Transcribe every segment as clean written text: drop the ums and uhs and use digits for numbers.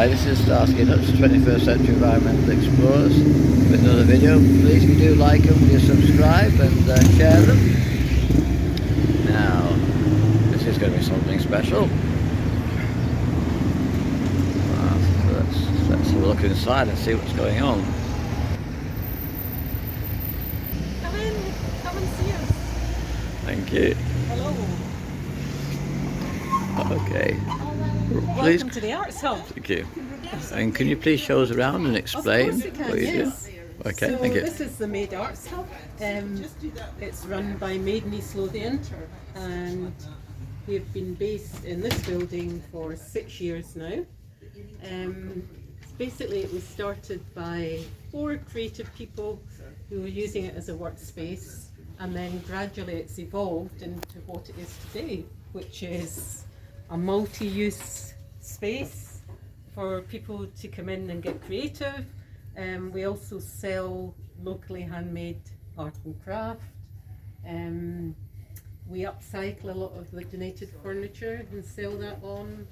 Hi, this is Starsky&Hutch, 21st Century Environmental Explorers, with another video. Please, if you do like them, will you subscribe and share them? Now, this is going to be something special. So let's have a look inside and see what's going on. Come in, come and see us. Thank you. Hello. Okay. Welcome to the Arts Hub. Thank you. And can you please show us around and explain Of course we can, what you yes. do? Okay, thank you. This is the Maid Arts Hub. It's run by Maid in East Lothian, and we've been based in this building for 6 years now. Basically, it was started by 4 creative people who were using it as a workspace, and then gradually it's evolved into what it is today, which is a multi-use space for people to come in and get creative. We also sell locally handmade art and craft. We upcycle a lot of the donated furniture and sell that on.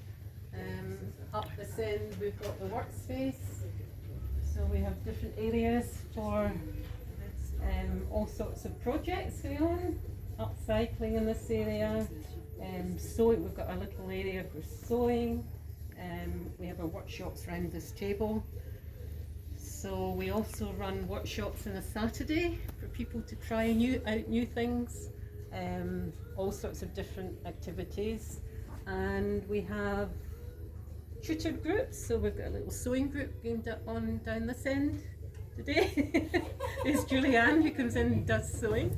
Up this end we've got the workspace, so we have different areas for all sorts of projects going on. Upcycling in this area, sewing, we've got a little area for sewing. We have our workshops around this table. So we also run workshops on a Saturday for people to try out new things, all sorts of different activities. And we have tutor groups, so we've got a little sewing group going on down this end today. There's Julianne who comes in and does sewing.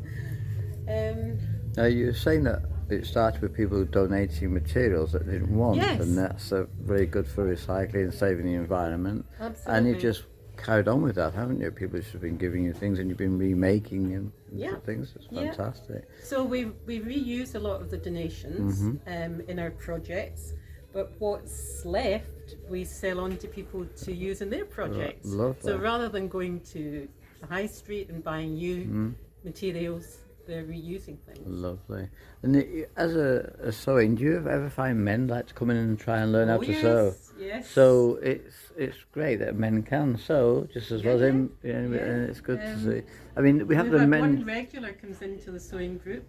Now you're saying that it started with people donating materials that they didn't want, Yes. and that's very good for recycling and saving the environment. Absolutely. And you've just carried on with that, haven't you? People have been giving you things and you've been remaking them into things. It's fantastic. So we reuse a lot of the donations in our projects, but what's left we sell on to people to use in their projects. Lovely. So rather than going to the high street and buying new materials, they're reusing things. Lovely. And as a sewing, do you ever find men like to come in and try and learn how to sew? Yes. So it's great that men can sew just as well as him, and it's good to see. I mean, we have the men. One regular comes into the sewing group,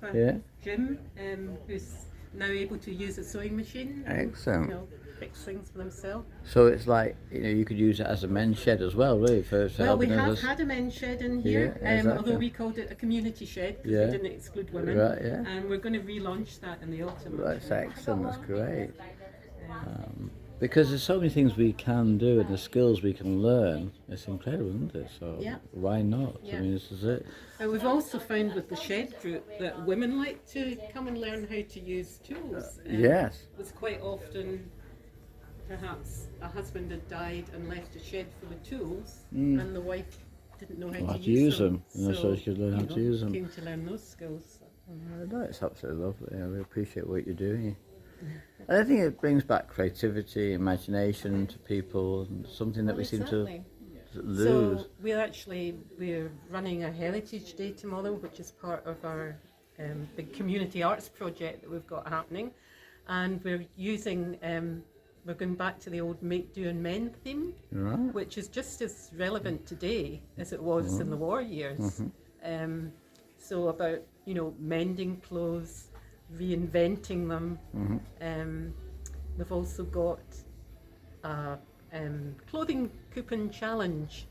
Jim, who's now able to use a sewing machine. Excellent. And, fix things for themselves. So it's like, you could use it as a men's shed as well, really, for Well, we helping have others. had a men's shed in here, exactly. although we called it a community shed because we didn't exclude women. Right, yeah. And we're going to relaunch that in the autumn. That's excellent, that's great. Because there's so many things we can do and the skills we can learn. It's incredible, isn't it? So why not? I mean, this is it. And we've also found with the shed group that women like to come and learn how to use tools. Yes. It's quite often perhaps a husband had died and left a shed full of tools and the wife didn't know how to use them. So she could learn how to use them. Came to learn those skills. No, it's absolutely lovely. I really appreciate what you're doing. And I think it brings back creativity, imagination to people, and something that we seem to lose. So we're running a Heritage Day tomorrow, which is part of our big community arts project that we've got happening, and we're using we're going back to the old make, do and mend theme, which is just as relevant today as it was in the war years. So about mending clothes, reinventing them. We've also got a clothing coupon challenge,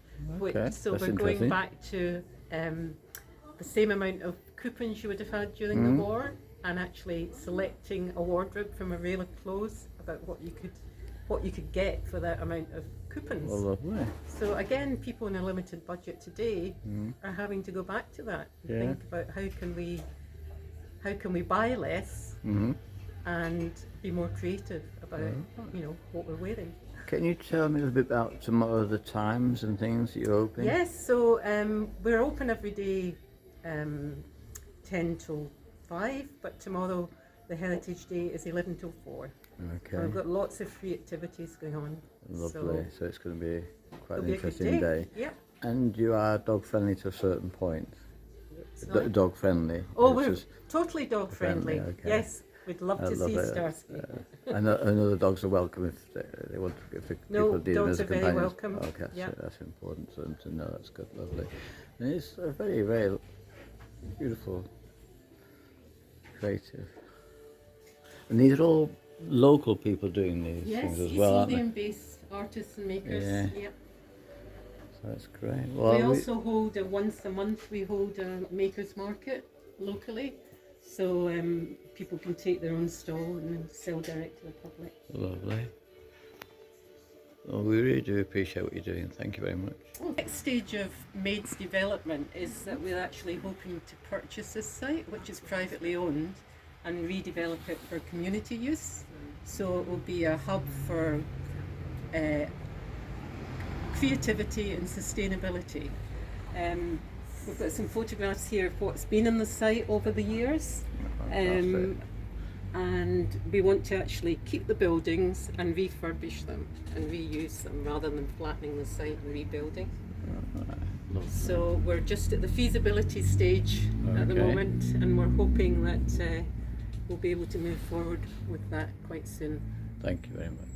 so we're going back to the same amount of coupons you would have had during the war, and actually selecting a wardrobe from a rail of clothes about what you could get for that amount of coupons. Oh, lovely. So again, people in a limited budget today are having to go back to that and think about how can we buy less and be more creative about what we're wearing. Can you tell me a little bit about some of the times and things that you're open? Yes, so we're open every day 10 till 5, but tomorrow the Heritage Day is 11 till 4. Okay. And we've got lots of free activities going on. Lovely. So it's going to be quite an it'll be a good interesting day. Yep. And you are dog friendly to a certain point. Sorry? Dog friendly. Oh, we're totally dog friendly. Okay. Yes, We'd love I to love see it. Starsky. I know the dogs are welcome if they want, if the No, people need them dogs as are very companions. welcome. Okay, Yeah. that's important for them to know. That's good, lovely. And it's a very, very beautiful, creative. And these are all local people doing these Yes, things as East well, aren't they? Lothian-based artists and makers. Yeah. Yep. So that's great. Well, We also hold once a month. We hold a makers market locally, so people can take their own stall and sell direct to the public. lovely. Well, we really do appreciate what you're doing. Thank you very much. The next stage of Maid's development is that we're actually hoping to purchase this site, which is privately owned, and redevelop it for community use. So it will be a hub for creativity and sustainability. We've got some photographs here of what's been on the site over the years. Fantastic. And we want to actually keep the buildings and refurbish them and reuse them rather than flattening the site and rebuilding. Lovely. So we're just at the feasibility stage at the Okay. moment, and we're hoping that we'll be able to move forward with that quite soon. Thank you very much.